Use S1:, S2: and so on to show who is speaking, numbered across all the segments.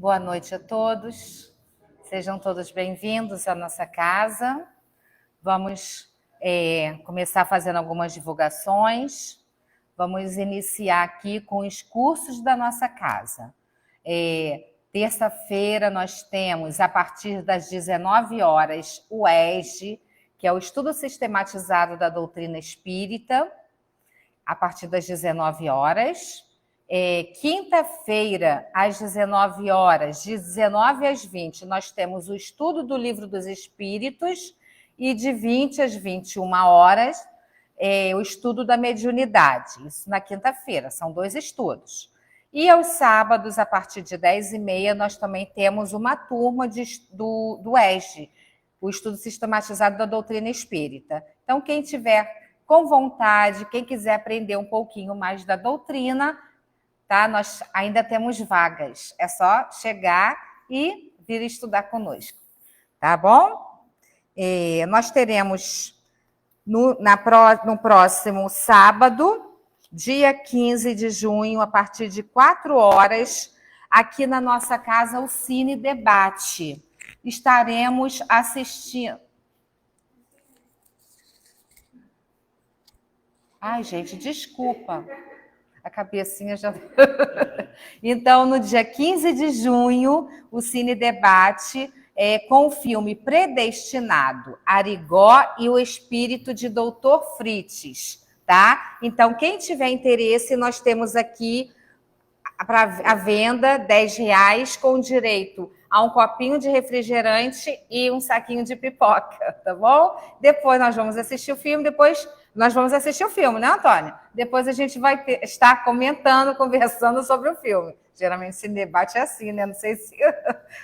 S1: Boa noite a todos. Sejam todos bem-vindos à nossa casa. Vamos começar fazendo algumas divulgações. Vamos iniciar aqui com os cursos da nossa casa. Terça-feira nós temos, a partir das 19 horas, o ESG, que é o Estudo Sistematizado da Doutrina Espírita, a partir das 19 horas. Quinta-feira, às 19 horas, de 19 às 20, nós temos o estudo do Livro dos Espíritos e de 20 às 21 horas, o estudo da mediunidade. Isso na quinta-feira, são 2 estudos. E aos sábados, a partir de 10h30, nós também temos uma turma do ESG, o Estudo Sistematizado da Doutrina Espírita. Então, quem tiver com vontade, quem quiser aprender um pouquinho mais da doutrina, tá? Nós ainda temos vagas. É só chegar e vir estudar conosco. Tá bom? Nós teremos no próximo sábado, dia 15 de junho, a partir de 4 horas, aqui na nossa casa, o Cine Debate. Estaremos assistindo... Ai, gente, desculpa. A cabecinha já... Então, no dia 15 de junho, o Cine Debate com o filme Predestinado, Arigó e o Espírito de Dr. Frites, tá? Então, quem tiver interesse, nós temos aqui para a venda R$10 com direito a um copinho de refrigerante e um saquinho de pipoca, tá bom? Depois nós vamos assistir o filme, nós vamos assistir o filme, né, Antônia? Depois a gente vai estar comentando, conversando sobre o filme. Geralmente esse debate é assim, né? Não sei se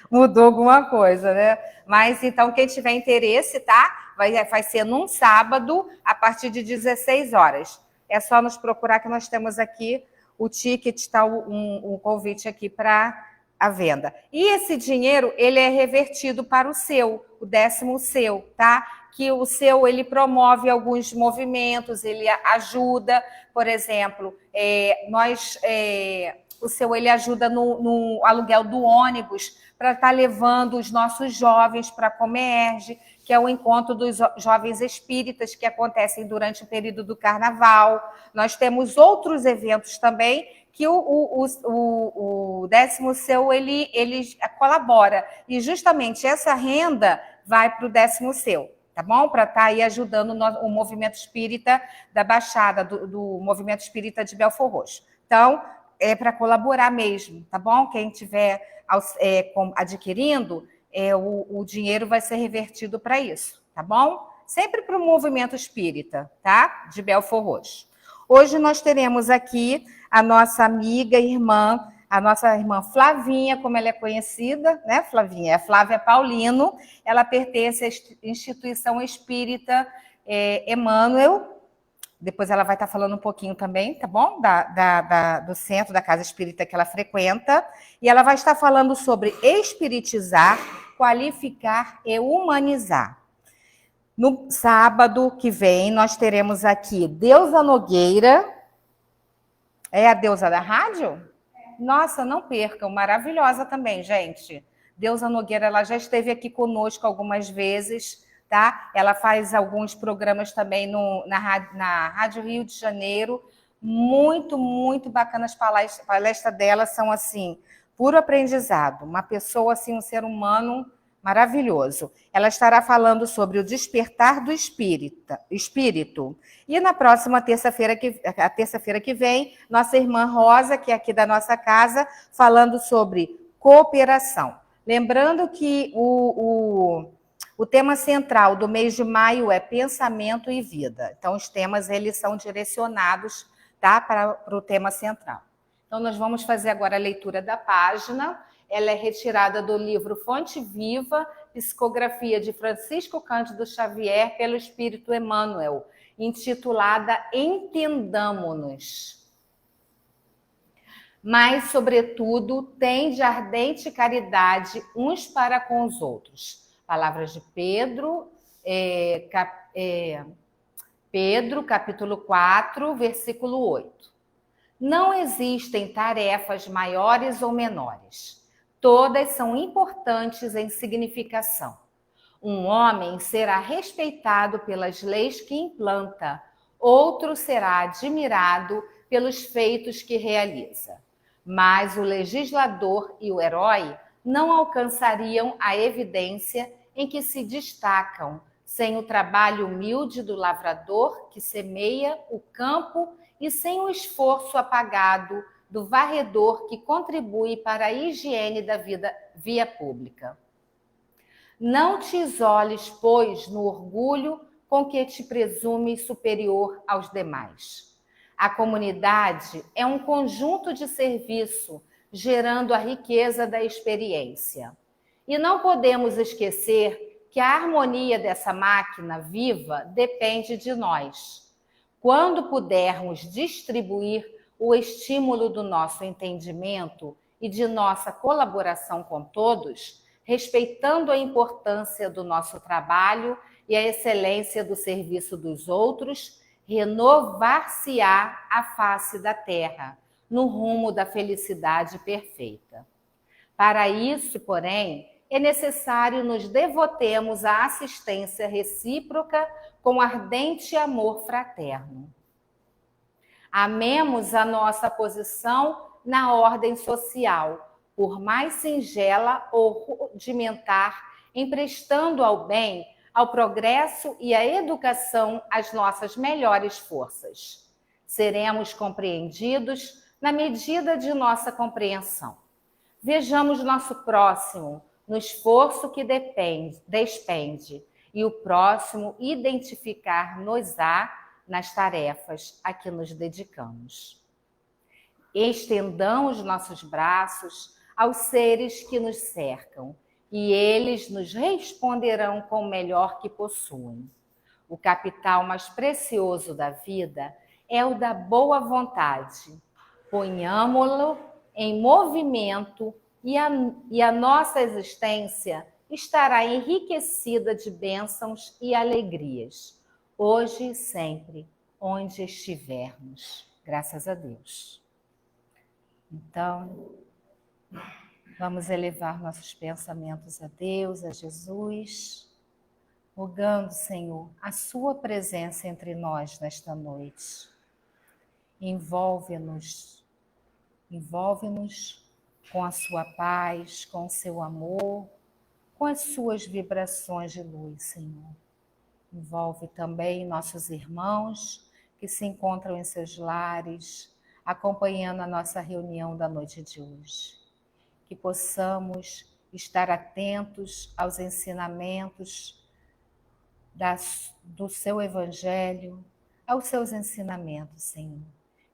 S1: mudou alguma coisa, né? Mas, então, quem tiver interesse, tá? Vai ser num sábado, a partir de 16 horas. É só nos procurar que nós temos aqui o ticket, está um convite aqui para a venda. E esse dinheiro, ele é revertido para o décimo seu, tá? Que o seu, ele promove alguns movimentos, ele ajuda, por exemplo, o seu, ele ajuda no aluguel do ônibus para estar levando os nossos jovens para a Comerge, que é o encontro dos jovens espíritas que acontecem durante o período do carnaval. Nós temos outros eventos também que o décimo seu, ele colabora. E justamente essa renda vai para o décimo seu, tá bom? Para estar aí ajudando o movimento espírita da Baixada, do movimento espírita de Belfor Roxo. Então, é para colaborar mesmo, tá bom? Quem estiver adquirindo, o dinheiro vai ser revertido para isso, tá bom? Sempre para o movimento espírita, tá? De Belfor Roxo. Hoje nós teremos aqui a nossa amiga, a nossa irmã Flavinha, como ela é conhecida, né, Flavinha? É Flávia Paulino. Ela pertence à instituição espírita Emmanuel. Depois ela vai estar falando um pouquinho também, tá bom? Do centro da casa espírita que ela frequenta. E ela vai estar falando sobre espiritizar, qualificar e humanizar. No sábado que vem, nós teremos aqui Deusa Nogueira. É a deusa da rádio? Nossa, não percam, maravilhosa também, gente. Deusa Nogueira, ela já esteve aqui conosco algumas vezes, tá? Ela faz alguns programas também na Rádio Rio de Janeiro. Muito, muito bacanas as palestras dela, são assim, puro aprendizado. Uma pessoa, assim, um ser humano maravilhoso. Ela estará falando sobre o despertar do espírito. E na próxima terça-feira que vem, nossa irmã Rosa, que é aqui da nossa casa, falando sobre cooperação. Lembrando que o tema central do mês de maio é pensamento e vida. Então, os temas, eles são direcionados, tá, para o tema central. Então, nós vamos fazer agora a leitura da página. Ela é retirada do livro Fonte Viva, Psicografia de Francisco Cândido Xavier pelo Espírito Emmanuel, intitulada Entendamo-nos. Mas, sobretudo, tende ardente caridade uns para com os outros. Palavras de Pedro, capítulo 4, versículo 8. Não existem tarefas maiores ou menores. Todas são importantes em significação. Um homem será respeitado pelas leis que implanta, outro será admirado pelos feitos que realiza. Mas o legislador e o herói não alcançariam a evidência em que se destacam sem o trabalho humilde do lavrador que semeia o campo e sem o esforço apagado do varredor que contribui para a higiene da via pública. Não te isoles, pois, no orgulho com que te presumes superior aos demais. A comunidade é um conjunto de serviço, gerando a riqueza da experiência. E não podemos esquecer que a harmonia dessa máquina viva depende de nós. Quando pudermos distribuir o estímulo do nosso entendimento e de nossa colaboração com todos, respeitando a importância do nosso trabalho e a excelência do serviço dos outros, renovar-se-á a face da terra, no rumo da felicidade perfeita. Para isso, porém, é necessário nos devotemos à assistência recíproca com ardente amor fraterno. Amemos a nossa posição na ordem social, por mais singela ou rudimentar, emprestando ao bem, ao progresso e à educação as nossas melhores forças. Seremos compreendidos na medida de nossa compreensão. Vejamos nosso próximo no esforço que despende e o próximo identificar-nos-á nas tarefas a que nos dedicamos. Estendamos nossos braços aos seres que nos cercam e eles nos responderão com o melhor que possuem. O capital mais precioso da vida é o da boa vontade. Ponhamo-lo em movimento e a nossa existência estará enriquecida de bênçãos e alegrias, hoje e sempre, onde estivermos. Graças a Deus. Então, vamos elevar nossos pensamentos a Deus, a Jesus, rogando, Senhor, a sua presença entre nós nesta noite. Envolve-nos com a sua paz, com o seu amor, com as suas vibrações de luz, Senhor. Envolve também nossos irmãos que se encontram em seus lares, acompanhando a nossa reunião da noite de hoje. Que possamos estar atentos aos ensinamentos do seu Evangelho, aos seus ensinamentos, Senhor,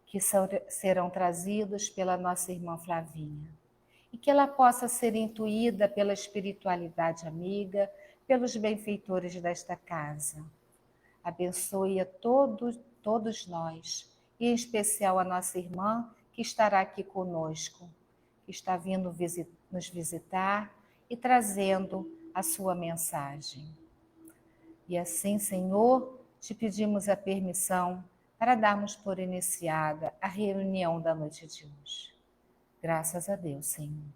S1: que serão trazidos pela nossa irmã Flavinha, e que ela possa ser intuída pela espiritualidade amiga, pelos benfeitores desta casa. Abençoe a todos nós, e em especial a nossa irmã que estará aqui conosco, que está vindo nos visitar e trazendo a sua mensagem. E assim, Senhor, te pedimos a permissão para darmos por iniciada a reunião da noite de hoje. Graças a Deus, Senhor.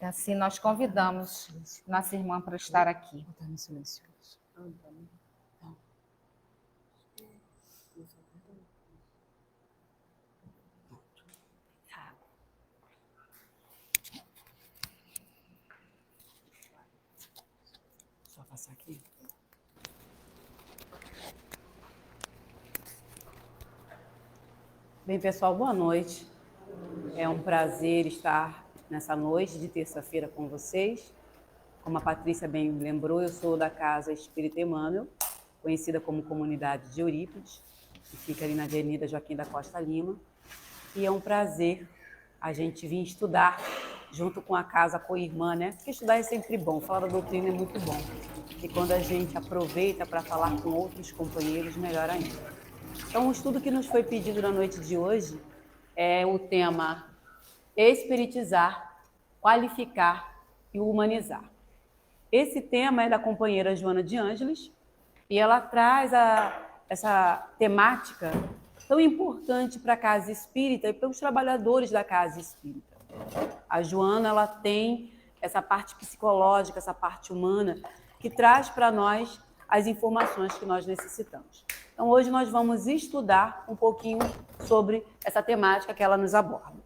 S1: Assim, nós convidamos nossa irmã para estar aqui.
S2: Só passar aqui. Bem, pessoal, boa noite. É um prazer estar nessa noite de terça-feira com vocês. Como a Patrícia bem lembrou, eu sou da Casa Espírita Emmanuel, conhecida como Comunidade de Eurípides, que fica ali na Avenida Joaquim da Costa Lima. E é um prazer a gente vir estudar junto com a Casa Coirmã, né? Porque estudar é sempre bom, falar da doutrina é muito bom. E quando a gente aproveita para falar com outros companheiros, melhor ainda. Então, o estudo que nos foi pedido na noite de hoje é o tema espiritizar, qualificar e humanizar. Esse tema é da companheira Joana de Ângeles e ela traz essa temática tão importante para a casa espírita e para os trabalhadores da casa espírita. A Joana, ela tem essa parte psicológica, essa parte humana, que traz para nós as informações que nós necessitamos. Então, hoje nós vamos estudar um pouquinho sobre essa temática que ela nos aborda.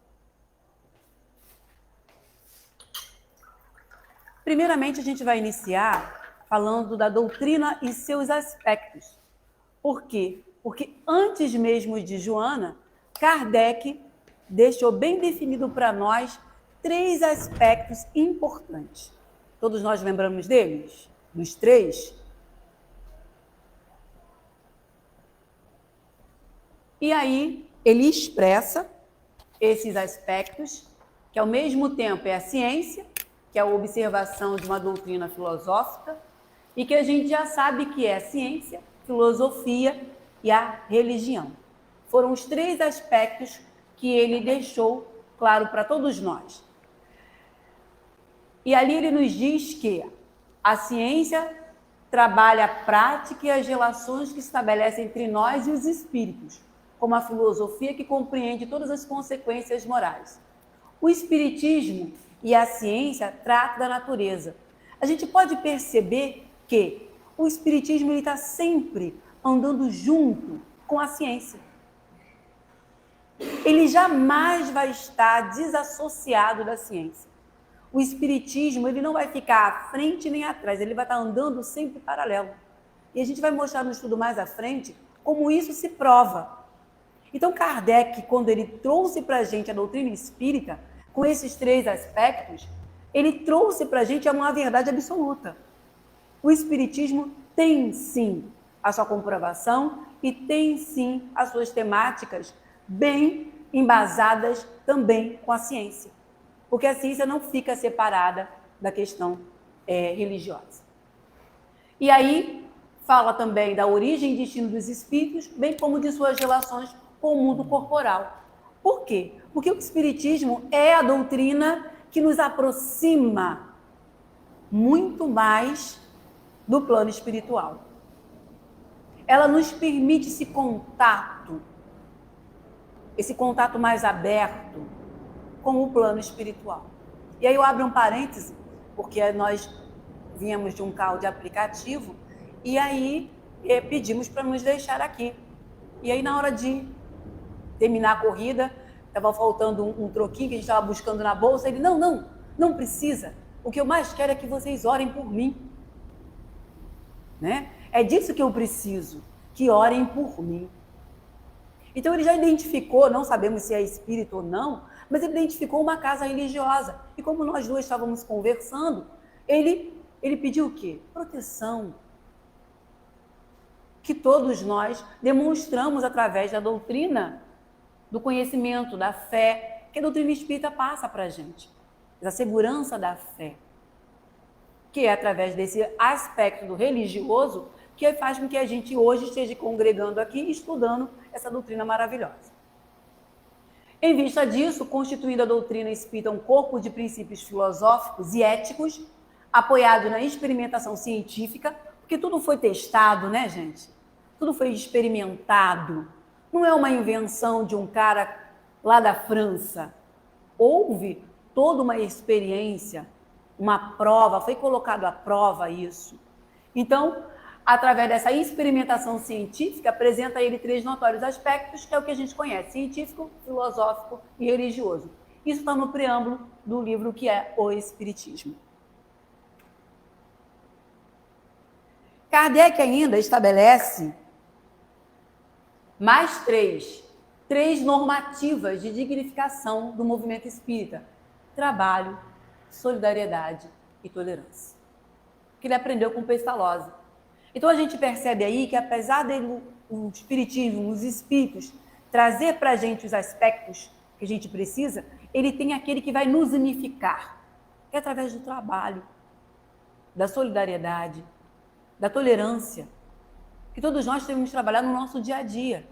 S2: Primeiramente, a gente vai iniciar falando da doutrina e seus aspectos. Por quê? Porque antes mesmo de Joana, Kardec deixou bem definido para nós 3 aspectos importantes. Todos nós lembramos deles? Dos 3? E aí, ele expressa esses aspectos, que ao mesmo tempo é a ciência, que é a observação de uma doutrina filosófica, e que a gente já sabe que é a ciência, filosofia e a religião. Foram os 3 aspectos que ele deixou claro para todos nós. E ali ele nos diz que a ciência trabalha a prática e as relações que se estabelecem entre nós e os espíritos, como a filosofia que compreende todas as consequências morais. O espiritismo e a ciência tratam da natureza. A gente pode perceber que o espiritismo está sempre andando junto com a ciência. Ele jamais vai estar desassociado da ciência. O espiritismo, ele não vai ficar à frente nem atrás, ele vai estar andando sempre paralelo. E a gente vai mostrar no estudo mais à frente como isso se prova. Então, Kardec, quando ele trouxe para a gente a doutrina espírita, com esses 3 aspectos, ele trouxe para a gente uma verdade absoluta. O espiritismo tem, sim, a sua comprovação e tem, sim, as suas temáticas bem embasadas também com a ciência. Porque a ciência não fica separada da questão religiosa. E aí, fala também da origem e destino dos espíritos, bem como de suas relações com o mundo corporal. Por quê? Porque o espiritismo é a doutrina que nos aproxima muito mais do plano espiritual. Ela nos permite esse contato mais aberto com o plano espiritual. E aí eu abro um parêntese, porque nós viemos de um carro de aplicativo e aí pedimos para nos deixar aqui. E aí na hora de terminar a corrida, estava faltando um troquinho que a gente estava buscando na bolsa, ele, não precisa. O que eu mais quero é que vocês orem por mim. Né? É disso que eu preciso, que orem por mim. Então ele já identificou, não sabemos se é espírito ou não, mas ele identificou uma casa religiosa. E como nós 2 estávamos conversando, ele pediu o quê? Proteção. Que todos nós demonstramos através da doutrina, do conhecimento, da fé, que a doutrina espírita passa para a gente. Da segurança da fé. Que é através desse aspecto do religioso que faz com que a gente hoje esteja congregando aqui e estudando essa doutrina maravilhosa. Em vista disso, constituindo a doutrina espírita um corpo de princípios filosóficos e éticos, apoiado na experimentação científica, porque tudo foi testado, né, gente? Tudo foi experimentado. Não é uma invenção de um cara lá da França. Houve toda uma experiência, uma prova, foi colocado à prova isso. Então, através dessa experimentação científica, apresenta ele 3 notórios aspectos, que é o que a gente conhece, científico, filosófico e religioso. Isso está no preâmbulo do livro que é O Espiritismo. Kardec ainda estabelece mais 3 normativas de dignificação do movimento espírita: trabalho, solidariedade e tolerância. Que ele aprendeu com Pestalozzi. Então a gente percebe aí que, apesar dele, o espiritismo, os espíritos, trazer para a gente os aspectos que a gente precisa, ele tem aquele que vai nos unificar, que é através do trabalho, da solidariedade, da tolerância, que todos nós temos que trabalhar no nosso dia a dia.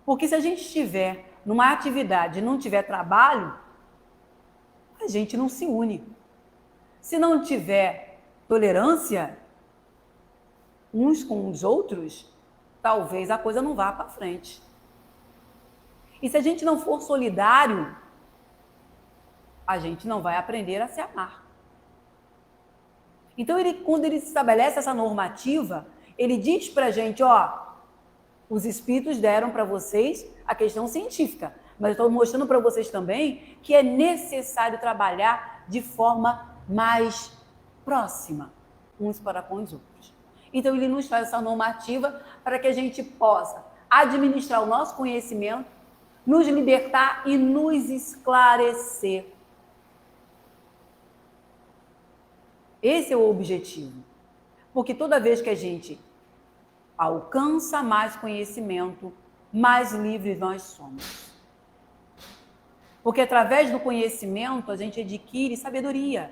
S2: Porque se a gente estiver numa atividade e não tiver trabalho, a gente não se une. Se não tiver tolerância uns com os outros, talvez a coisa não vá para frente. E se a gente não for solidário, a gente não vai aprender a se amar. Então, quando ele estabelece essa normativa, ele diz para a gente, ó, os espíritos deram para vocês a questão científica, mas eu estou mostrando para vocês também que é necessário trabalhar de forma mais próxima, uns para com os outros. Então, ele nos traz essa normativa para que a gente possa administrar o nosso conhecimento, nos libertar e nos esclarecer. Esse é o objetivo. Porque toda vez que a gente alcança mais conhecimento, mais livres nós somos. Porque através do conhecimento a gente adquire sabedoria.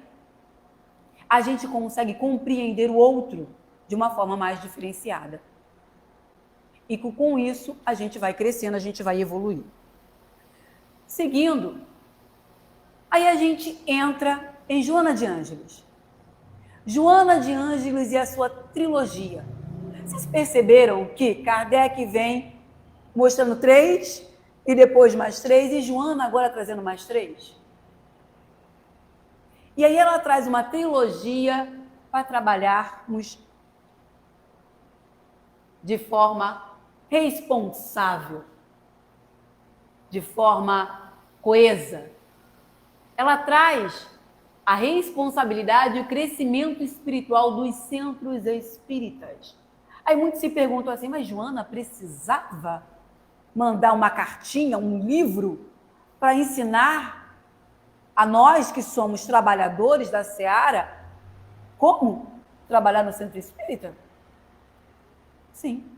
S2: A gente consegue compreender o outro de uma forma mais diferenciada. E com isso a gente vai crescendo, a gente vai evoluindo. Seguindo, aí a gente entra em Joana de Ângeles. Joana de Ângeles e a sua trilogia. Vocês perceberam que Kardec vem mostrando 3 e depois mais 3 e Joana agora trazendo mais 3? E aí ela traz uma trilogia para trabalharmos de forma responsável, de forma coesa. Ela traz a responsabilidade e o crescimento espiritual dos centros espíritas. Aí muitos se perguntam assim, mas Joana precisava mandar uma cartinha, um livro, para ensinar a nós que somos trabalhadores da Seara como trabalhar no centro espírita? Sim.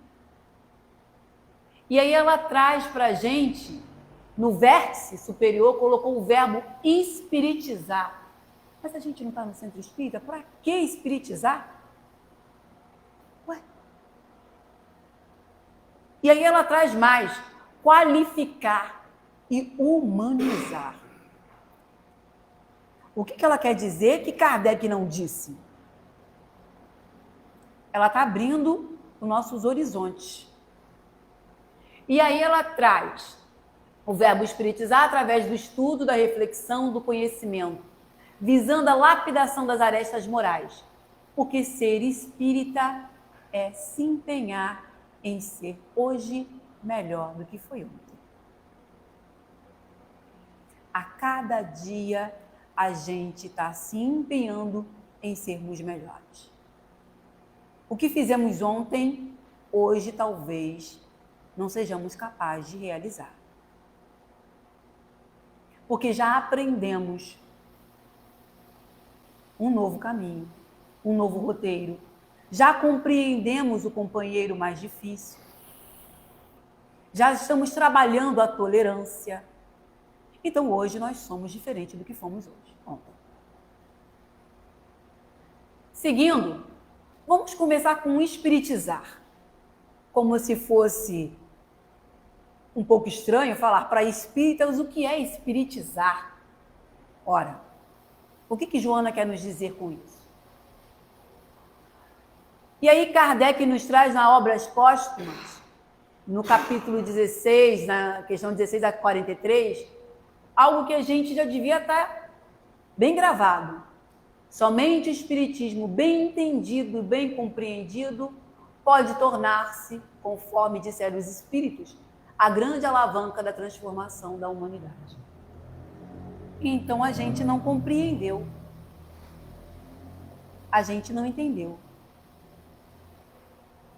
S2: E aí ela traz para a gente, no vértice superior, colocou o verbo espiritizar. Mas a gente não está no centro espírita, para que espiritizar? Ué? E aí ela traz mais, qualificar e humanizar. O que ela quer dizer que Kardec não disse? Ela está abrindo os nossos horizontes. E aí ela traz o verbo espiritizar através do estudo, da reflexão, do conhecimento, visando a lapidação das arestas morais. Porque ser espírita é se empenhar em ser hoje melhor do que foi ontem. A cada dia a gente está se empenhando em sermos melhores. O que fizemos ontem, hoje talvez não sejamos capazes de realizar. Porque já aprendemos um novo caminho, um novo roteiro. Já compreendemos o companheiro mais difícil. Já estamos trabalhando a tolerância. Então, hoje, nós somos diferentes do que fomos hoje. Ontem. Seguindo, vamos começar com o espiritizar. Como se fosse um pouco estranho falar para espíritas o que é espiritizar. Ora, o que Joana quer nos dizer com isso? E aí Kardec nos traz na Obras Póstumas, no capítulo 16, na questão 16 a 43, algo que a gente já devia estar bem gravado. Somente o espiritismo bem entendido, bem compreendido, pode tornar-se, conforme disseram os espíritos, a grande alavanca da transformação da humanidade. Então a gente não compreendeu. A gente não entendeu.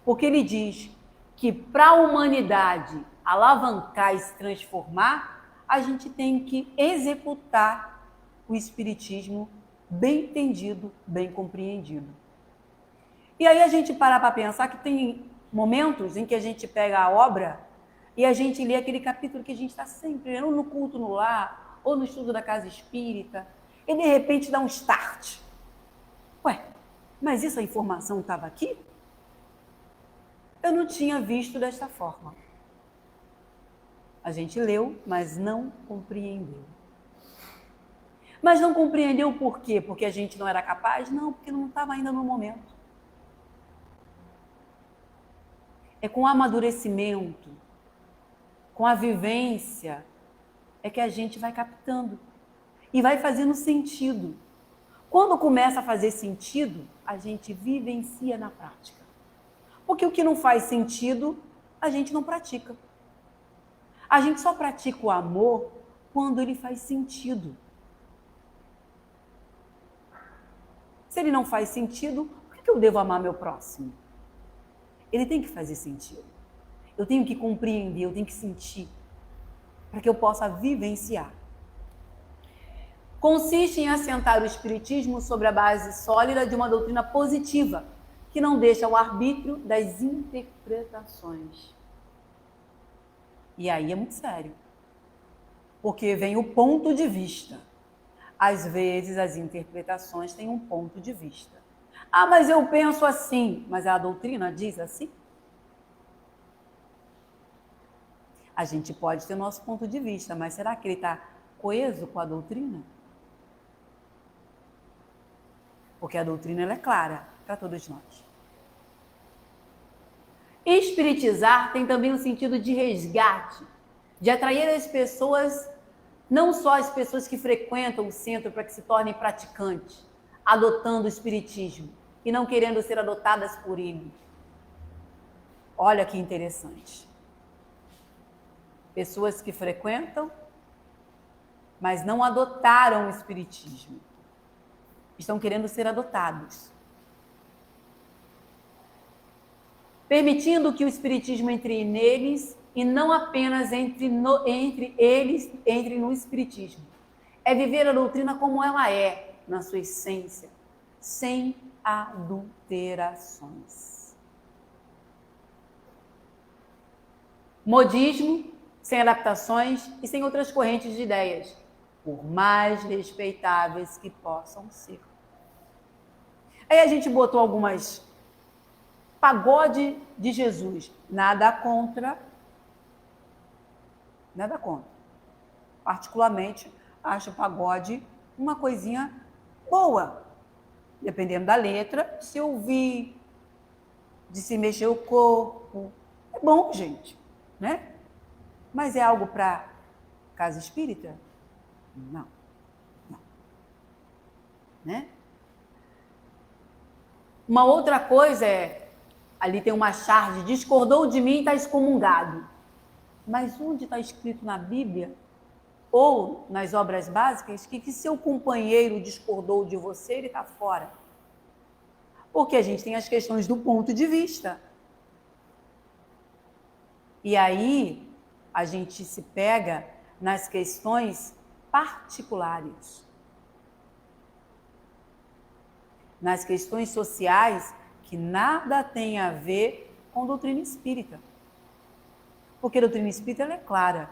S2: Porque ele diz que para a humanidade alavancar e se transformar, a gente tem que executar o espiritismo bem entendido, bem compreendido. E aí a gente para pensar que tem momentos em que a gente pega a obra e a gente lê aquele capítulo que a gente está sempre lendo, ou no culto no lar, ou no estudo da casa espírita, e de repente dá um start. Ué, mas essa informação estava aqui? Eu não tinha visto desta forma. A gente leu, mas não compreendeu. Mas não compreendeu por quê? Porque a gente não era capaz? Não, porque não estava ainda no momento. É com amadurecimento, com a vivência, é que a gente vai captando e vai fazendo sentido. Quando começa a fazer sentido, a gente vivencia na prática. Porque o que não faz sentido, a gente não pratica. A gente só pratica o amor quando ele faz sentido. Se ele não faz sentido, por que eu devo amar meu próximo? Ele tem que fazer sentido. Eu tenho que compreender, eu tenho que sentir, para que eu possa vivenciar. Consiste em assentar o espiritismo sobre a base sólida de uma doutrina positiva, que não deixa o arbítrio das interpretações. E aí é muito sério, porque vem o ponto de vista. Às vezes as interpretações têm um ponto de vista. Ah, mas eu penso assim, mas a doutrina diz assim? A gente pode ter nosso ponto de vista, mas será que ele está coeso com a doutrina? Porque a doutrina ela é clara para todos nós. Espiritizar tem também um sentido de resgate, de atrair as pessoas, não só as pessoas que frequentam o centro para que se tornem praticantes, adotando o espiritismo e não querendo ser adotadas por ele. Olha que interessante. Pessoas que frequentam, mas não adotaram o espiritismo. Estão querendo ser adotados. Permitindo que o espiritismo entre neles e não apenas entre no espiritismo. É viver a doutrina como ela é, na sua essência, sem adulterações. Modismo, sem adaptações e sem outras correntes de ideias, por mais respeitáveis que possam ser. Aí a gente botou algumas... Pagode de Jesus, nada contra. Particularmente, acho o pagode uma coisinha boa, dependendo da letra, se ouvir, de se mexer o corpo. É bom, gente, né? Mas é algo para casa espírita? Não. Né? Uma outra coisa é, ali tem uma charge, discordou de mim, está excomungado. Mas onde está escrito na Bíblia ou nas obras básicas que seu companheiro discordou de você, ele está fora? Porque a gente tem as questões do ponto de vista. E aí a gente se pega nas questões particulares. Nas questões sociais que nada tem a ver com doutrina espírita. Porque a doutrina espírita ela é clara.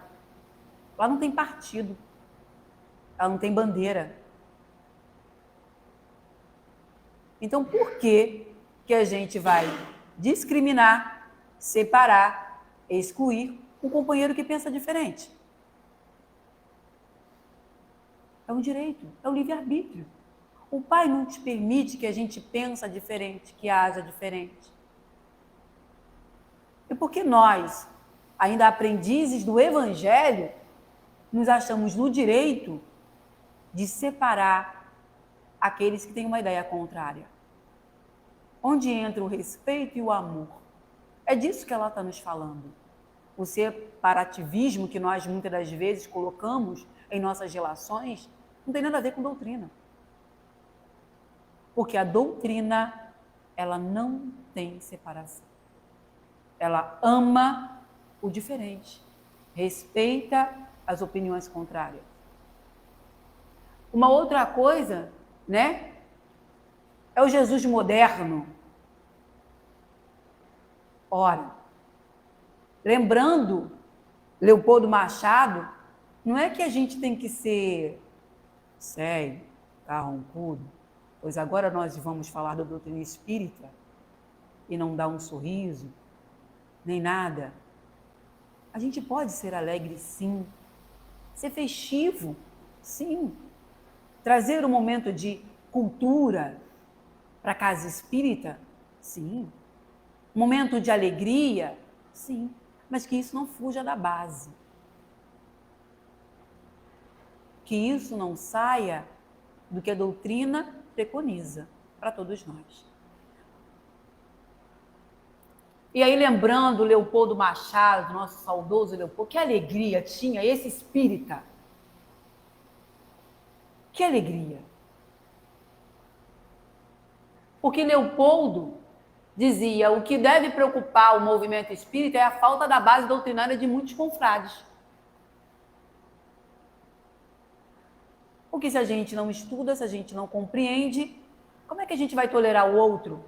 S2: Lá não tem partido. Ela não tem bandeira. Então, por que a gente vai discriminar, separar, excluir um companheiro que pensa diferente? É um direito, é um livre-arbítrio. O Pai não te permite que a gente pense diferente, que haja diferente. E porque nós, ainda aprendizes do Evangelho, nos achamos no direito de separar aqueles que têm uma ideia contrária. Onde entra o respeito e o amor. É disso que ela está nos falando. O separativismo que nós muitas das vezes colocamos em nossas relações não tem nada a ver com doutrina. Porque a doutrina, ela não tem separação. Ela ama o diferente, respeita as opiniões contrárias. Uma outra coisa, né, é o Jesus moderno. Ora, lembrando Leopoldo Machado, não é que a gente tem que ser sério, carrancudo, pois agora nós vamos falar da doutrina espírita e não dar um sorriso, nem nada. A gente pode ser alegre, sim. Ser festivo, sim. Trazer um momento de cultura para a casa espírita, sim. Momento de alegria, sim. mas que isso não fuja da base. Que isso não saia do que a doutrina preconiza para todos nós. E aí, lembrando Leopoldo Machado, nosso saudoso Leopoldo, que alegria tinha esse espírita. Que alegria. Porque Leopoldo dizia, o que deve preocupar o movimento espírita é a falta da base doutrinária de muitos confrades. Porque se a gente não estuda, se a gente não compreende, como é que a gente vai tolerar o outro?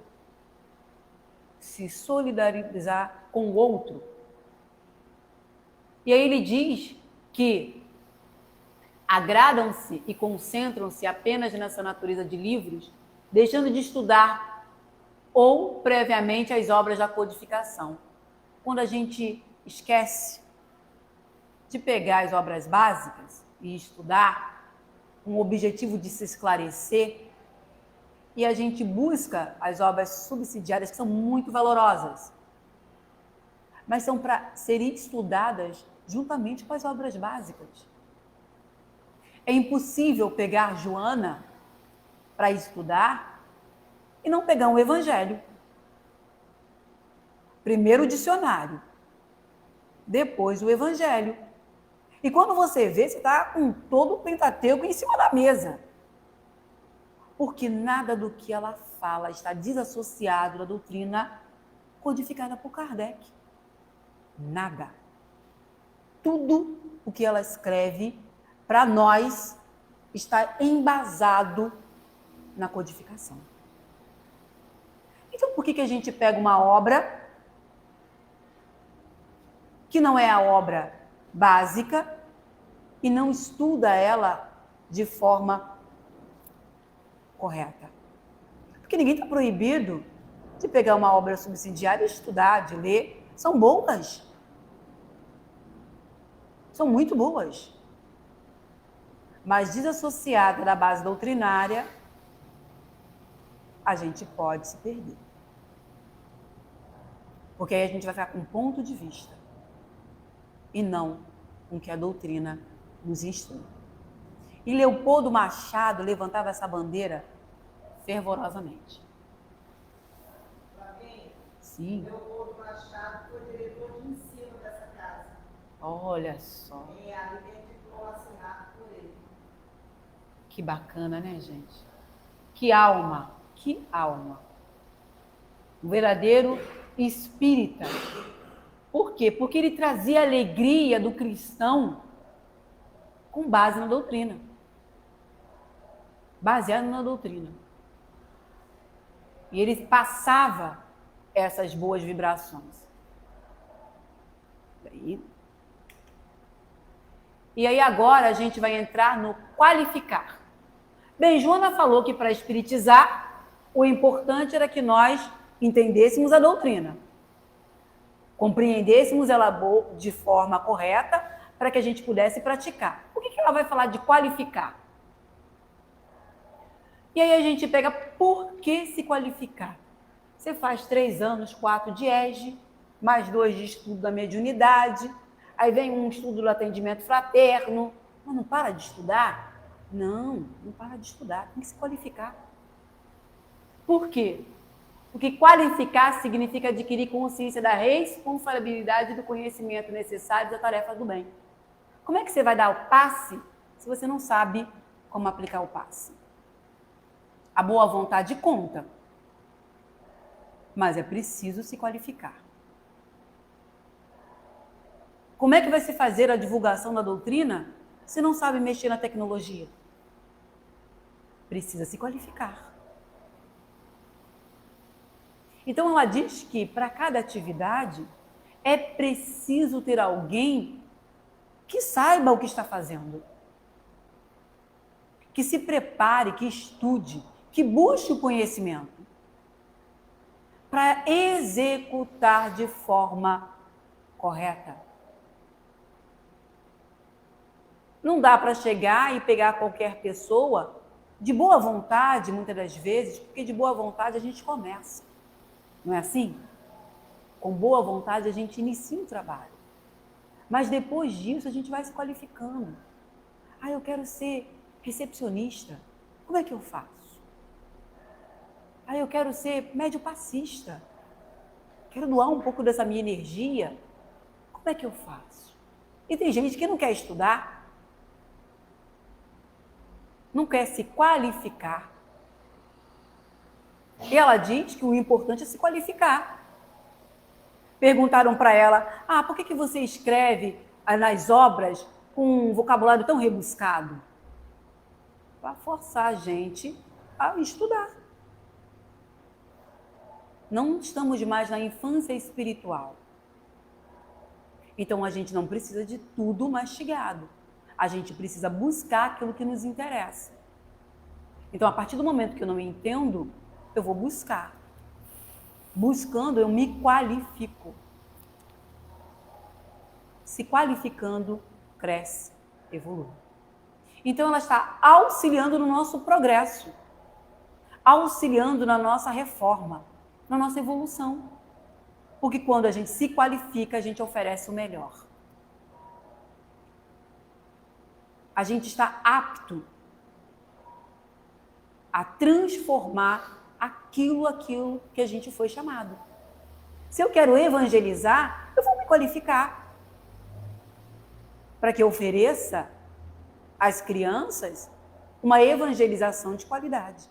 S2: Se solidarizar com o outro. E aí ele diz que agradam-se e concentram-se apenas nessa natureza de livros, deixando de estudar ou previamente as obras da codificação. Quando a gente esquece de pegar as obras básicas e estudar com o objetivo de se esclarecer, e a gente busca as obras subsidiárias, que são muito valorosas, mas são para serem estudadas juntamente com as obras básicas. É impossível pegar Joana para estudar e não pegar um evangelho. Primeiro o dicionário, depois o evangelho. E quando você vê, você está com todo o Pentateuco em cima da mesa. Porque nada do que ela fala está desassociado da doutrina codificada por Kardec. Nada. Tudo o que ela escreve, para nós, está embasado na codificação. Então, por que a gente pega uma obra que não é a obra básica e não estuda ela de forma correta? Porque ninguém está proibido de pegar uma obra subsidiária e estudar, de ler. São boas. São muito boas. Mas desassociada da base doutrinária, a gente pode se perder. Porque aí a gente vai ficar com um ponto de vista e não com o que a doutrina nos instrui. E Leopoldo Machado levantava essa bandeira fervorosamente. Sim.
S3: Leopoldo Machado foi diretor de ensino dessa casa.
S2: Olha só.
S3: E ali tem diploma assinado por ele.
S2: Que bacana, né, gente? Que alma, que alma. Um verdadeiro espírita. Por quê? Porque ele trazia a alegria do cristão com base na doutrina. Baseado na doutrina. E ele passava essas boas vibrações. E aí agora a gente vai entrar no qualificar. Bem, Joana falou que para espiritizar, o importante era que nós entendêssemos a doutrina. Compreendêssemos ela de forma correta para que a gente pudesse praticar. Por que ela vai falar de qualificar? E aí a gente pega por que se qualificar. Você faz 3 anos, 4 de ESG, mais 2 de estudo da mediunidade, aí vem um estudo do atendimento fraterno, mas não para de estudar? Não para de estudar, tem que se qualificar. Por quê? Porque qualificar significa adquirir consciência da responsabilidade do conhecimento necessário da tarefa do bem. Como é que você vai dar o passe se você não sabe como aplicar o passe? A boa vontade conta, mas é preciso se qualificar. Como é que vai se fazer a divulgação da doutrina se não sabe mexer na tecnologia? Precisa se qualificar. Então ela diz que para cada atividade é preciso ter alguém que saiba o que está fazendo, que se prepare, que estude, que busque o conhecimento para executar de forma correta. Não dá para chegar e pegar qualquer pessoa de boa vontade, muitas das vezes, porque de boa vontade a gente começa. Não é assim? com boa vontade, a gente inicia o trabalho. Mas depois disso, a gente vai se qualificando. Ah, eu quero ser recepcionista. Como é que eu faço? Ah, eu quero ser médio passista. Quero doar um pouco dessa minha energia. Como é que eu faço? E tem gente que não quer estudar, não quer se qualificar. E ela diz que o importante é se qualificar. Perguntaram para ela, por que você escreve nas obras com um vocabulário tão rebuscado? Para forçar a gente a estudar. Não estamos mais na infância espiritual. Então a gente não precisa de tudo mastigado. A gente precisa buscar aquilo que nos interessa. Então, a partir do momento que eu não entendo, eu vou buscar. Buscando, eu me qualifico. Se qualificando, cresce, evolui. Então, ela está auxiliando no nosso progresso, auxiliando na nossa reforma, na nossa evolução. Porque quando a gente se qualifica, a gente oferece o melhor. A gente está apto a transformar aquilo que a gente foi chamado. Se eu quero evangelizar, eu vou me qualificar para que eu ofereça às crianças uma evangelização de qualidade.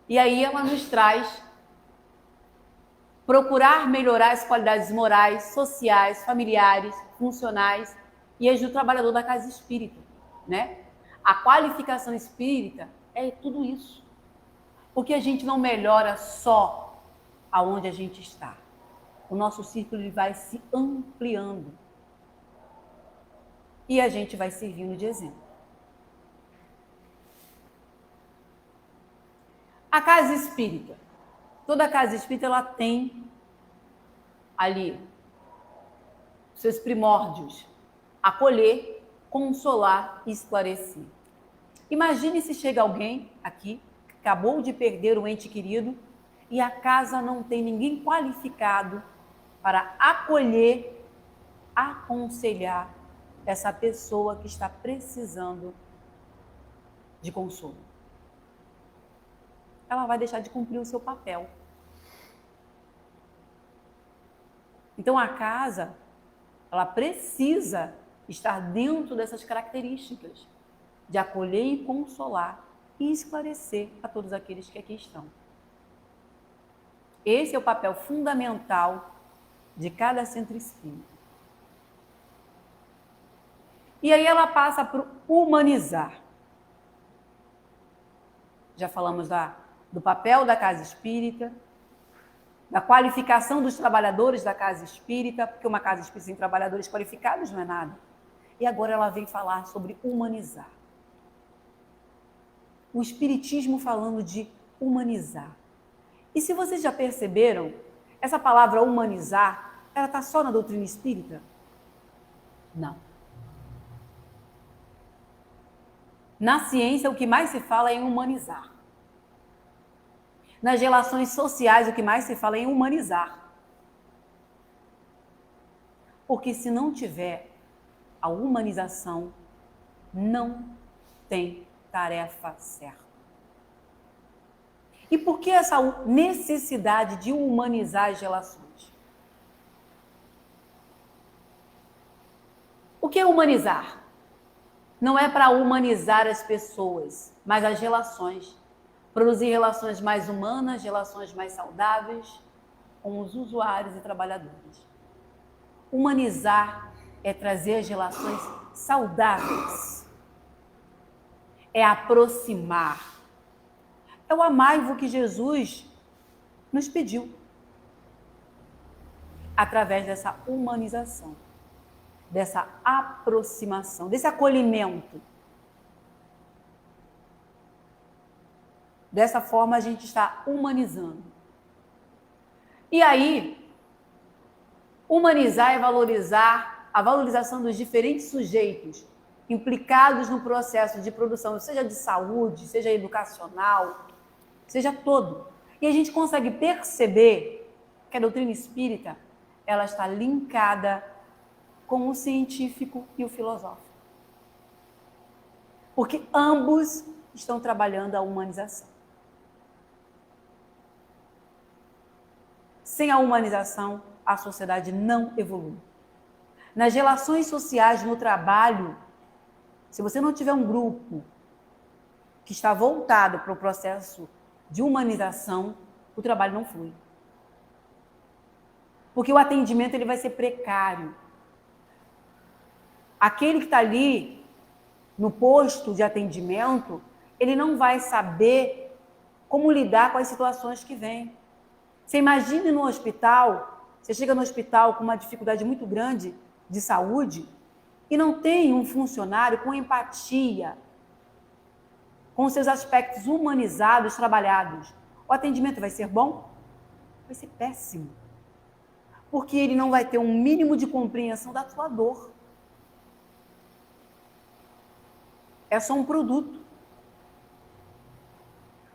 S2: E aí ela nos traz procurar melhorar as qualidades morais, sociais, familiares, funcionais e as do trabalhador da casa espírita, né? A qualificação espírita é tudo isso. Porque a gente não melhora só aonde a gente está. O nosso círculo ele vai se ampliando. E a gente vai servindo de exemplo. A casa espírita. Toda casa espírita ela tem ali seus primórdios. Acolher, consolar e esclarecer. Imagine se chega alguém aqui, que acabou de perder um ente querido, e a casa não tem ninguém qualificado para acolher, aconselhar essa pessoa que está precisando de consolo. Ela vai deixar de cumprir o seu papel. Então a casa, ela precisa estar dentro dessas características de acolher e consolar e esclarecer a todos aqueles que aqui estão. Esse é o papel fundamental de cada centro espírita. E aí ela passa para humanizar. Já falamos do papel da casa espírita, da qualificação dos trabalhadores da casa espírita, porque uma casa espírita sem trabalhadores qualificados não é nada. E agora ela vem falar sobre humanizar. O espiritismo falando de humanizar. E se vocês já perceberam, essa palavra humanizar, ela está só na doutrina espírita? Não. Na ciência, o que mais se fala é em humanizar. Nas relações sociais, o que mais se fala é em humanizar. Porque se não tiver a humanização, não tem tarefa certa. E por que essa necessidade de humanizar as relações? O que é humanizar? Não é para humanizar as pessoas, mas as relações. Produzir relações mais humanas, relações mais saudáveis com os usuários e trabalhadores. Humanizar é trazer as relações saudáveis. É aproximar. É o amai-vos que Jesus nos pediu. Através dessa humanização, dessa aproximação, desse acolhimento. Dessa forma a gente está humanizando. E aí, humanizar é valorizar a valorização dos diferentes sujeitos implicados no processo de produção, seja de saúde, seja educacional, seja todo. E a gente consegue perceber que a doutrina espírita, ela está linkada com o científico e o filosófico. Porque ambos estão trabalhando a humanização. Sem a humanização, a sociedade não evolui. Nas relações sociais, no trabalho, se você não tiver um grupo que está voltado para o processo de humanização, o trabalho não flui. Porque o atendimento ele vai ser precário. Aquele que está ali no posto de atendimento, ele não vai saber como lidar com as situações que vêm. Você imagine no hospital, você chega no hospital com uma dificuldade muito grande de saúde e não tem um funcionário com empatia, com seus aspectos humanizados, trabalhados. O atendimento vai ser bom? Vai ser péssimo. Porque ele não vai ter um mínimo de compreensão da sua dor. É só um produto.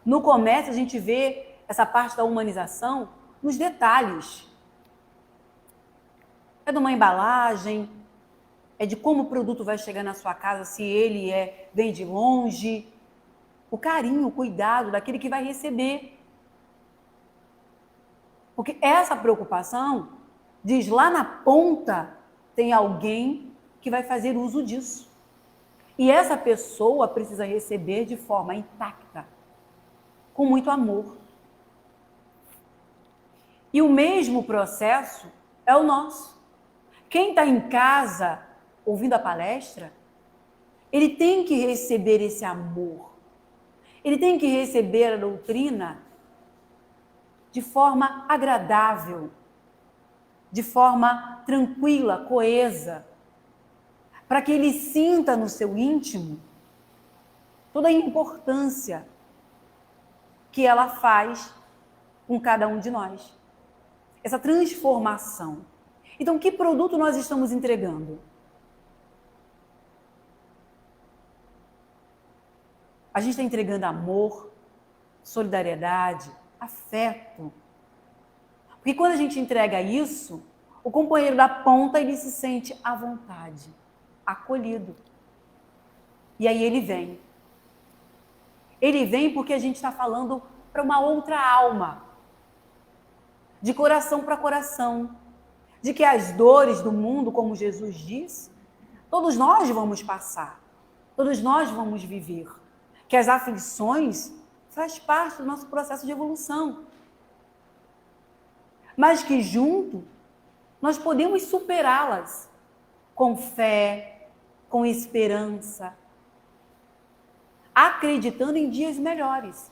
S2: No comércio, a gente vê essa parte da humanização nos detalhes. É de uma embalagem, é de como o produto vai chegar na sua casa, se ele vem de longe. O carinho, o cuidado daquele que vai receber. Porque essa preocupação diz lá na ponta tem alguém que vai fazer uso disso. E essa pessoa precisa receber de forma intacta, com muito amor. E o mesmo processo é o nosso. Quem está em casa ouvindo a palestra, ele tem que receber esse amor. Ele tem que receber a doutrina de forma agradável, de forma tranquila, coesa, para que ele sinta no seu íntimo toda a importância que ela faz com cada um de nós. Essa transformação. Então, que produto nós estamos entregando? A gente está entregando amor, solidariedade, afeto. Porque quando a gente entrega isso, o companheiro da ponta, ele se sente à vontade, acolhido. E aí ele vem. Ele vem porque a gente está falando para uma outra alma. De coração para coração. De que as dores do mundo, como Jesus diz, todos nós vamos passar. Todos nós vamos viver. Que as aflições faz parte do nosso processo de evolução. Mas que junto nós podemos superá-las com fé, com esperança, acreditando em dias melhores.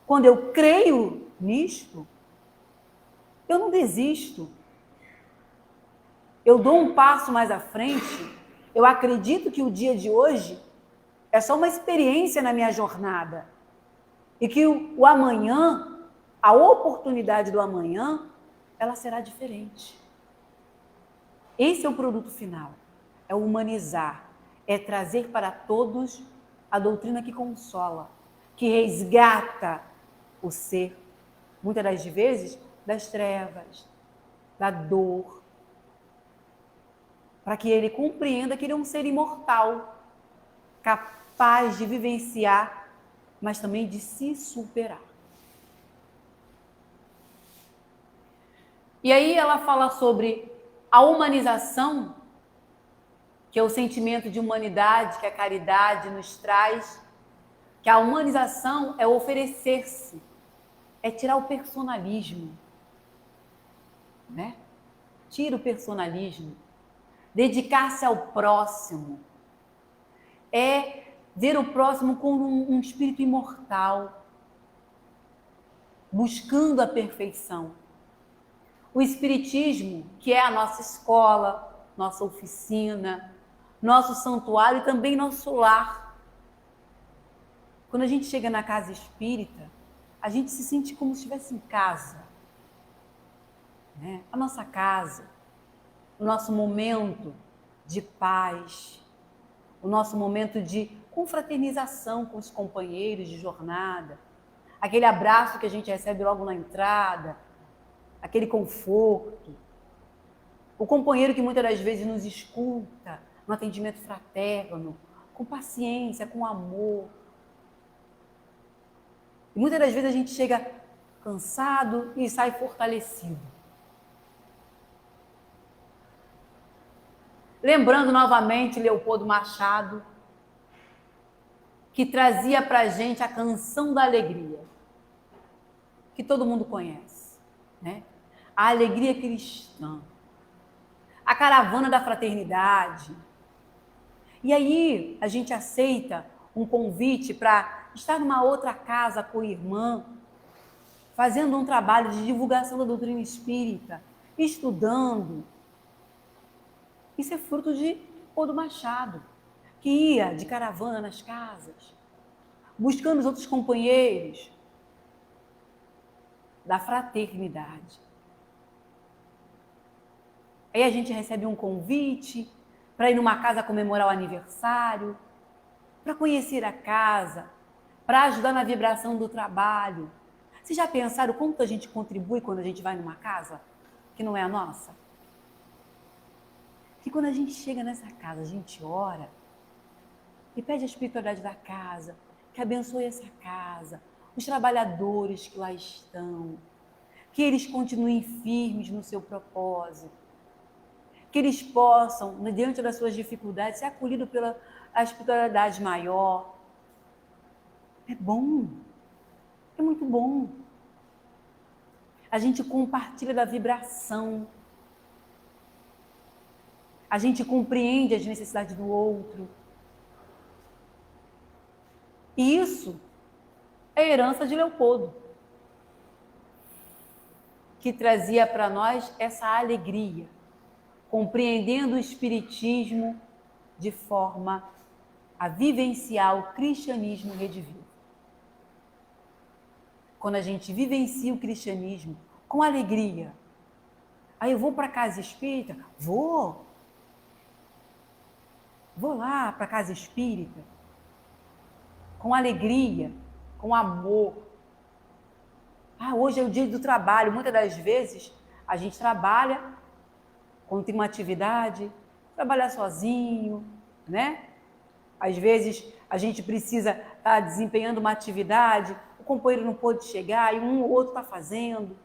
S2: Quando eu creio nisto, eu não desisto. Eu dou um passo mais à frente, eu acredito que o dia de hoje é só uma experiência na minha jornada. E que o amanhã, a oportunidade do amanhã, ela será diferente. Esse é o produto final. É humanizar. É trazer para todos a doutrina que consola, que resgata o ser, muitas das vezes, das trevas, da dor, para que ele compreenda que ele é um ser imortal, capaz de vivenciar, mas também de se superar. E aí ela fala sobre a humanização, que é o sentimento de humanidade que a caridade nos traz, que a humanização é oferecer-se, é tirar o personalismo, né? Tira o personalismo, dedicar-se ao próximo, é ver o próximo como um espírito imortal, buscando a perfeição. O espiritismo, que é a nossa escola, nossa oficina, nosso santuário e também nosso lar. Quando a gente chega na casa espírita, a gente se sente como se estivesse em casa. Né? A nossa casa, o nosso momento de paz, o nosso momento de confraternização com os companheiros de jornada, aquele abraço que a gente recebe logo na entrada, aquele conforto. O companheiro que muitas das vezes nos escuta, no atendimento fraterno, com paciência, com amor. E muitas das vezes a gente chega cansado e sai fortalecido. Lembrando novamente Leopoldo Machado, que trazia para a gente a canção da alegria, que todo mundo conhece, né? A alegria cristã, a caravana da fraternidade. E aí a gente aceita um convite para estar numa outra casa com a irmã, fazendo um trabalho de divulgação da doutrina espírita, estudando. Isso é fruto de Leopoldo Machado, que ia de caravana nas casas, buscando os outros companheiros da fraternidade. Aí a gente recebe um convite para ir numa casa comemorar o aniversário, para conhecer a casa, para ajudar na vibração do trabalho. Vocês já pensaram quanto a gente contribui quando a gente vai numa casa que não é a nossa? Que quando a gente chega nessa casa, a gente ora e pede a espiritualidade da casa, que abençoe essa casa, os trabalhadores que lá estão, que eles continuem firmes no seu propósito, que eles possam, diante das suas dificuldades, ser acolhidos pela espiritualidade maior. É bom, é muito bom. A gente compartilha da vibração, a gente compreende as necessidades do outro. E isso é herança de Leopoldo, que trazia para nós essa alegria, compreendendo o espiritismo de forma a vivenciar o cristianismo redivivo. Quando a gente vivencia o cristianismo com alegria, aí eu vou para a casa espírita, vou lá para a casa espírita, com alegria, com amor. Hoje é o dia do trabalho. Muitas das vezes a gente trabalha quando tem uma atividade, trabalhar sozinho, né? Às vezes a gente precisa estar desempenhando uma atividade, o companheiro não pôde chegar e um ou outro está fazendo.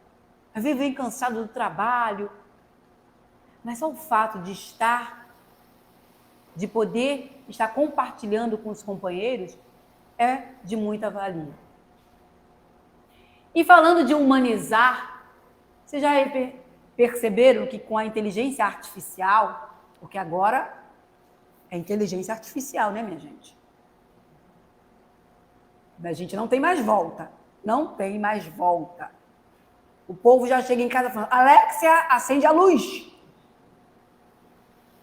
S2: Às vezes vem cansado do trabalho. Mas só o fato de de poder estar compartilhando com os companheiros é de muita valia. E falando de humanizar, vocês já perceberam que com a inteligência artificial, porque agora é inteligência artificial, né, minha gente? A gente não tem mais volta. Não tem mais volta. O povo já chega em casa falando, Alexia, acende a luz.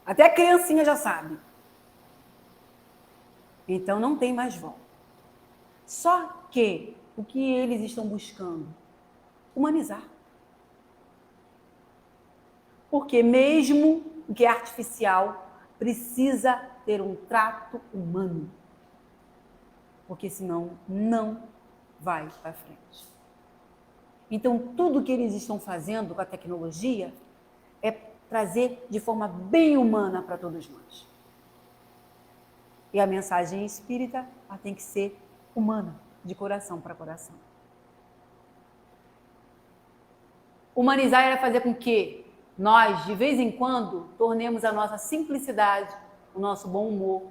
S2: Até a criancinha já sabe. Então não tem mais volta. Só que o que eles estão buscando? Humanizar. Porque mesmo o que é artificial precisa ter um trato humano. Porque senão não vai para frente. Então tudo que eles estão fazendo com a tecnologia é trazer de forma bem humana para todos nós. E a mensagem espírita ela tem que ser humana, de coração para coração. Humanizar é fazer com que nós, de vez em quando, tornemos a nossa simplicidade, o nosso bom humor,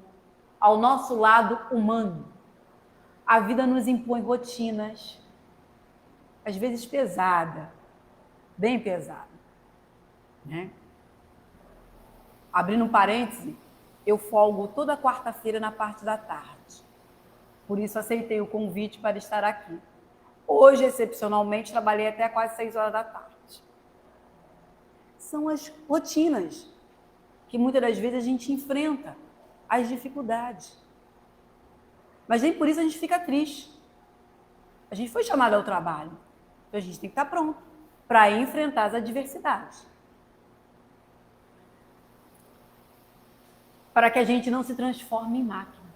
S2: ao nosso lado humano. A vida nos impõe rotinas, às vezes pesada, bem pesada, né? Abrindo um parêntese, eu folgo toda quarta-feira na parte da tarde. Por isso aceitei o convite para estar aqui. Hoje, excepcionalmente, trabalhei até quase 6 horas da tarde. São as rotinas que muitas das vezes a gente enfrenta, as dificuldades. Mas nem por isso a gente fica triste. A gente foi chamado ao trabalho. Então a gente tem que estar pronto para enfrentar as adversidades. Para que a gente não se transforme em máquina.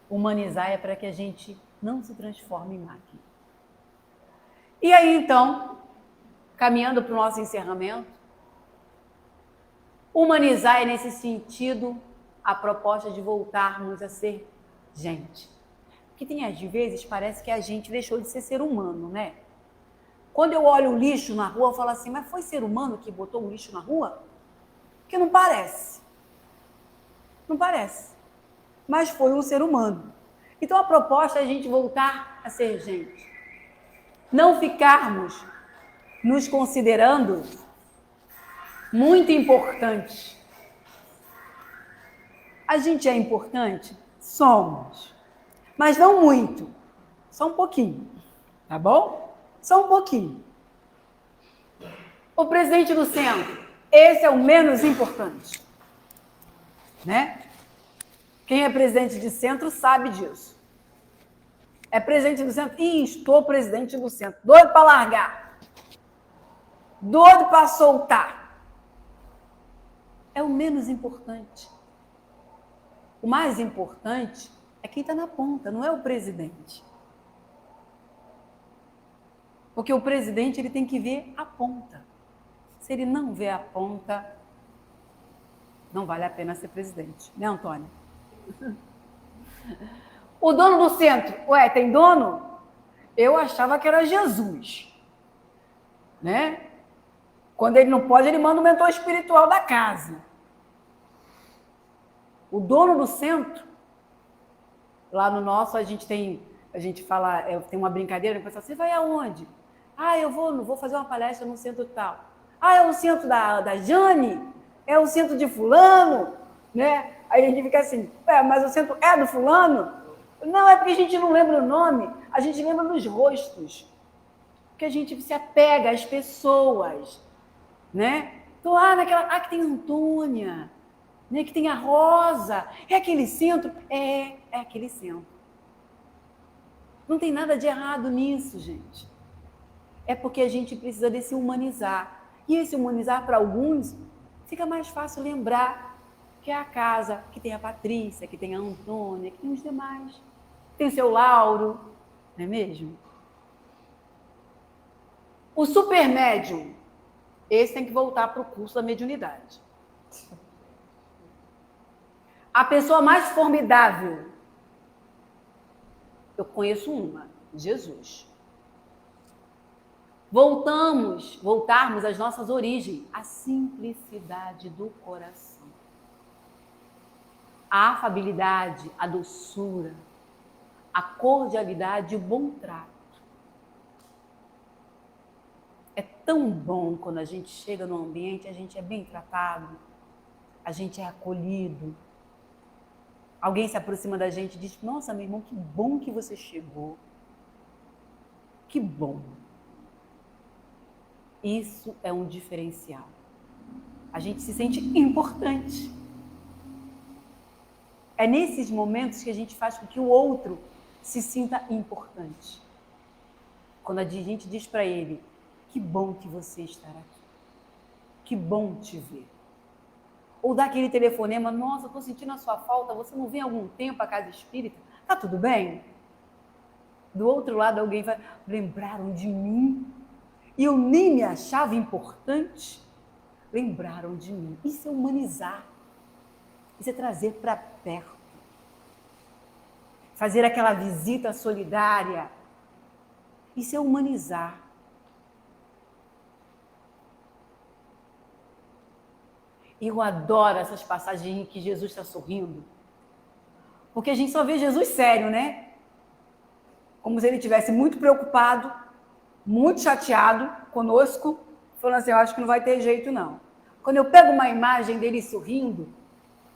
S2: Humanizar é para que a gente não se transforma em máquina. E aí, então, caminhando para o nosso encerramento, humanizar é, nesse sentido, a proposta de voltarmos a ser gente. Porque tem, às vezes, parece que a gente deixou de ser humano, né? Quando eu olho o lixo na rua, eu falo assim, mas foi ser humano que botou o lixo na rua? Porque não parece. Não parece. Mas foi um ser humano. Então, a proposta é a gente voltar a ser gente. Não ficarmos nos considerando muito importantes. A gente é importante? Somos. Mas não muito. Só um pouquinho. Tá bom? Só um pouquinho. O presidente do centro. Esse é o menos importante. Né? Quem é presidente de centro sabe disso. É presidente do centro? Ih, estou presidente do centro. Doido para largar. Doido para soltar. É o menos importante. O mais importante é quem está na ponta, não é o presidente. Porque o presidente ele tem que ver a ponta. Se ele não vê a ponta, não vale a pena ser presidente. Né, Antônio? O dono do centro, ué, tem dono? Eu achava que era Jesus. Né? Quando ele não pode, ele manda o mentor espiritual da casa. O dono do centro, lá no nosso, a gente fala, tem uma brincadeira, o pessoal, você vai aonde? Ah, eu vou fazer uma palestra no centro tal. Ah, é o centro da Jane? É o centro de fulano? Né? Aí a gente fica assim, mas o centro é do fulano? Não, é porque a gente não lembra o nome, a gente lembra dos rostos. Porque a gente se apega às pessoas, né? Então, que tem a Antônia, né? Que tem a Rosa, é aquele centro? É aquele centro. Não tem nada de errado nisso, gente. É porque a gente precisa desse humanizar. E esse humanizar, para alguns, fica mais fácil lembrar que é a casa que tem a Patrícia, que tem a Antônia, que tem os demais. Tem seu Lauro, não é mesmo? O supermédium, esse tem que voltar para o curso da mediunidade. A pessoa mais formidável, eu conheço uma, Jesus. Voltarmos às nossas origens, a simplicidade do coração. A afabilidade, a doçura, a cordialidade e o bom trato. É tão bom quando a gente chega no ambiente, a gente é bem tratado, a gente é acolhido. Alguém se aproxima da gente e diz, nossa, meu irmão, que bom que você chegou. Que bom. Isso é um diferencial. A gente se sente importante. É nesses momentos que a gente faz com que o outro se sinta importante. Quando a gente diz para ele, que bom que você estar aqui. Que bom te ver. Ou dá aquele telefonema, nossa, eu estou sentindo a sua falta, você não vem há algum tempo à casa espírita? Tá tudo bem? Do outro lado alguém vai, lembraram de mim? E eu nem me achava importante? Lembraram de mim. Isso é humanizar. Isso é trazer para perto. Fazer aquela visita solidária. Isso é humanizar. Eu adoro essas passagens em que Jesus está sorrindo. Porque a gente só vê Jesus sério, né? Como se ele estivesse muito preocupado, muito chateado conosco, falando assim, eu acho que não vai ter jeito não. Quando eu pego uma imagem dele sorrindo,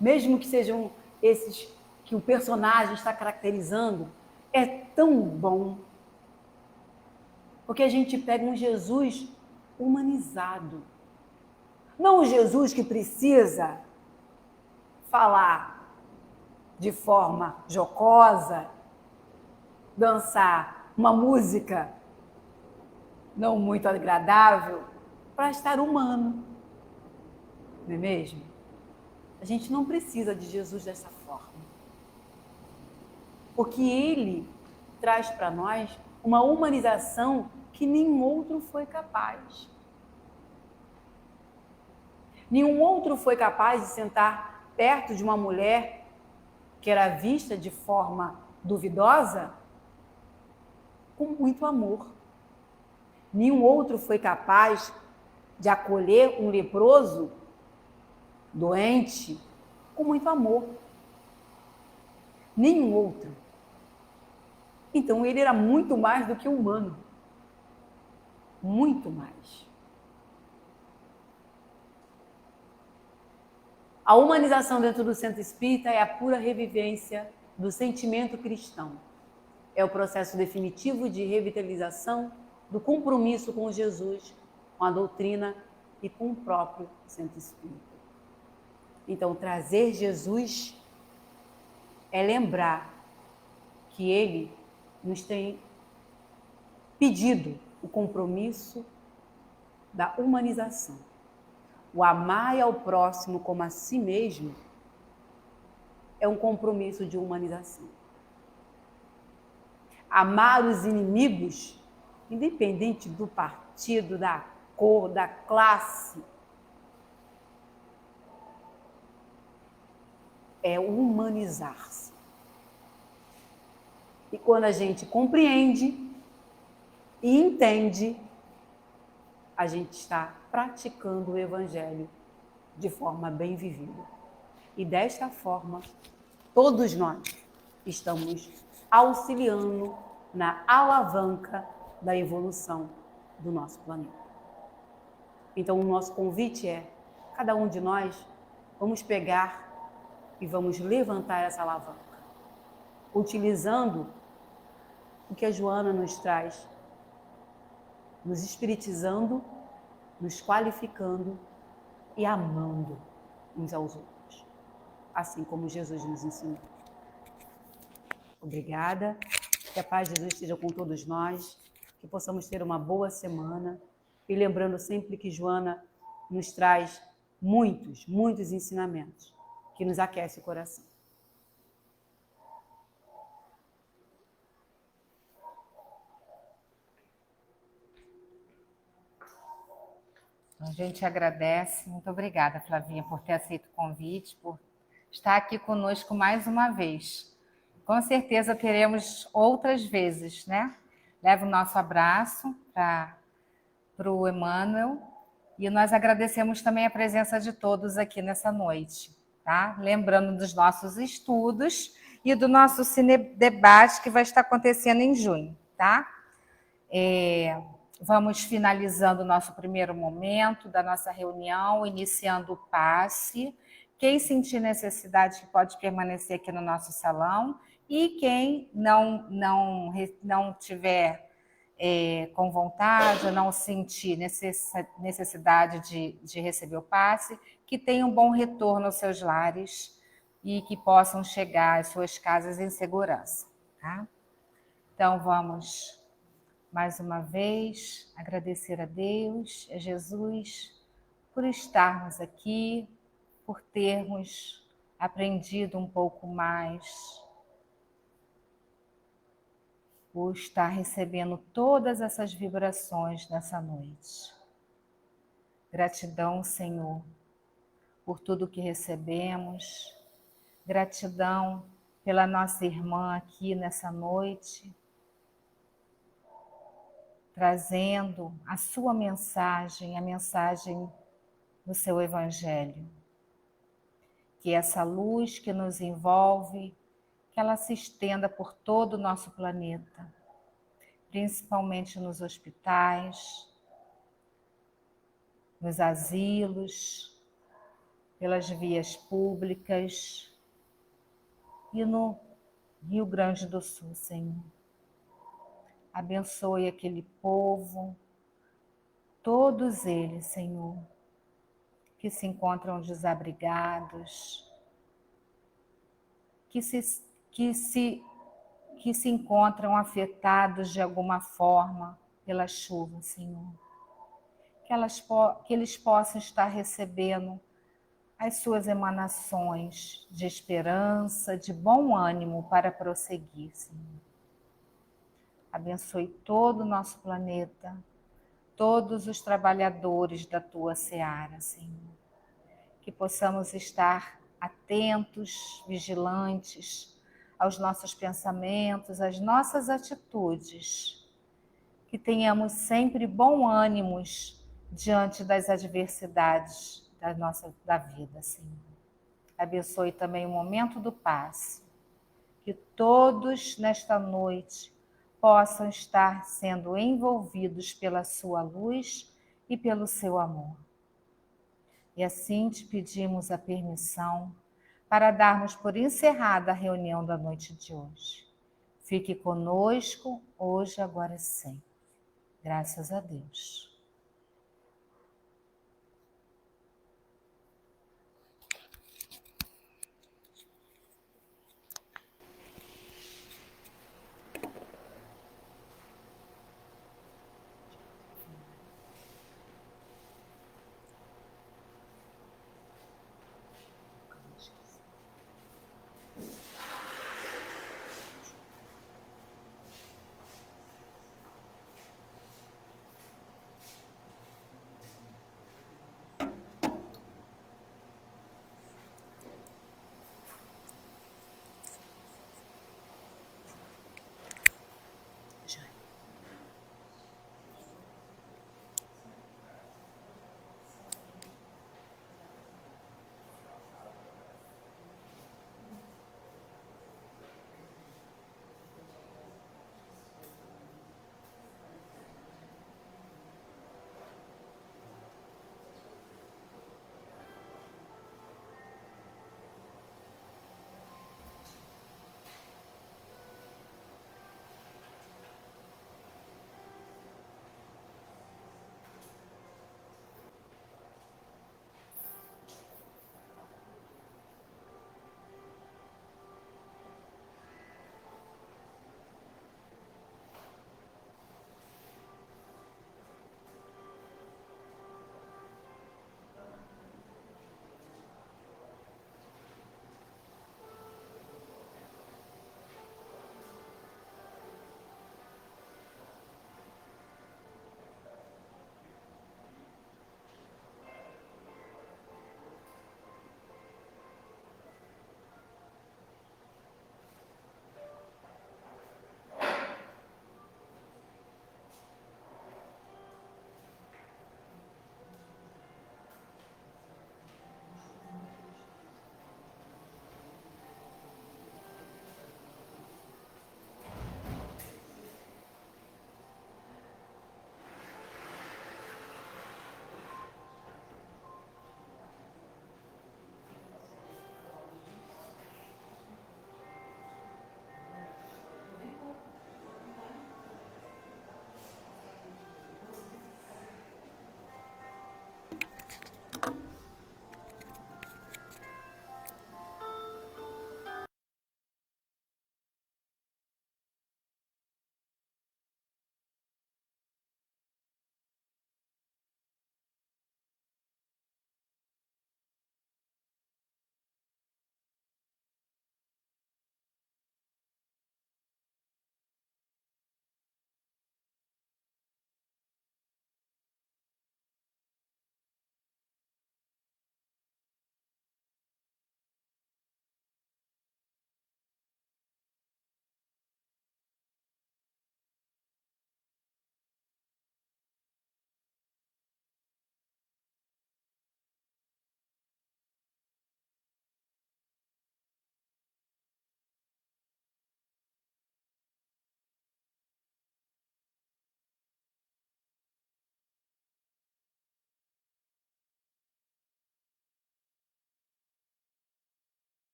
S2: mesmo que sejam esses que o personagem está caracterizando, é tão bom. Porque a gente pega um Jesus humanizado. Não um Jesus que precisa falar de forma jocosa, dançar uma música não muito agradável, para estar humano. Não é mesmo? A gente não precisa de Jesus dessa forma. Porque ele traz para nós uma humanização que nenhum outro foi capaz. Nenhum outro foi capaz de sentar perto de uma mulher que era vista de forma duvidosa com muito amor. Nenhum outro foi capaz de acolher um leproso doente com muito amor. Nenhum outro. Então ele era muito mais do que humano. Muito mais. A humanização dentro do centro espírita é a pura revivência do sentimento cristão. É o processo definitivo de revitalização do compromisso com Jesus, com a doutrina e com o próprio centro espírita. Então, trazer Jesus é lembrar que ele nos tem pedido o compromisso da humanização. O amar ao próximo como a si mesmo é um compromisso de humanização. Amar os inimigos, independente do partido, da cor, da classe, é humanizar-se. E quando a gente compreende e entende, a gente está praticando o Evangelho de forma bem vivida. E desta forma, todos nós estamos auxiliando na alavanca da evolução do nosso planeta. Então, o nosso convite é, cada um de nós, vamos pegar e vamos levantar essa alavanca, utilizando o que a Joana nos traz, nos espiritizando, nos qualificando e amando uns aos outros, assim como Jesus nos ensinou. Obrigada, que a paz de Jesus esteja com todos nós, que possamos ter uma boa semana e lembrando sempre que Joana nos traz muitos ensinamentos que nos aquecem o coração.
S1: A gente agradece. Muito obrigada, Flavinha, por ter aceito o convite, por estar aqui conosco mais uma vez. Com certeza teremos outras vezes, né? Leva o nosso abraço para o Emmanuel e nós agradecemos também a presença de todos aqui nessa noite, tá? Lembrando dos nossos estudos e do nosso cine-debate que vai estar acontecendo em junho, tá? Vamos finalizando o nosso primeiro momento da nossa reunião, iniciando o passe. Quem sentir necessidade que pode permanecer aqui no nosso salão e quem não tiver com vontade ou não sentir necessidade de receber o passe, que tenha um bom retorno aos seus lares e que possam chegar às suas casas em segurança. Tá? Então, vamos mais uma vez agradecer a Deus, a Jesus, por estarmos aqui, por termos aprendido um pouco mais, por estar recebendo todas essas vibrações nessa noite. Gratidão, Senhor, por tudo que recebemos. Gratidão pela nossa irmã aqui nessa noite, trazendo a sua mensagem, a mensagem do seu Evangelho. Que essa luz que nos envolve, que ela se estenda por todo o nosso planeta, principalmente nos hospitais, nos asilos, pelas vias públicas e no Rio Grande do Sul, Senhor. Abençoe aquele povo, todos eles, Senhor, que se encontram desabrigados, que se encontram afetados de alguma forma pela chuva, Senhor. Que eles possam estar recebendo as suas emanações de esperança, de bom ânimo para prosseguir, Senhor. Abençoe todo o nosso planeta, todos os trabalhadores da tua seara, Senhor. Que possamos estar atentos, vigilantes aos nossos pensamentos, às nossas atitudes. Que tenhamos sempre bom ânimo diante das adversidades da vida, Senhor. Abençoe também o momento do passe. Que todos nesta noite possam estar sendo envolvidos pela sua luz e pelo seu amor. E assim te pedimos a permissão para darmos por encerrada a reunião da noite de hoje. Fique conosco, hoje, agora e sempre. Graças a Deus.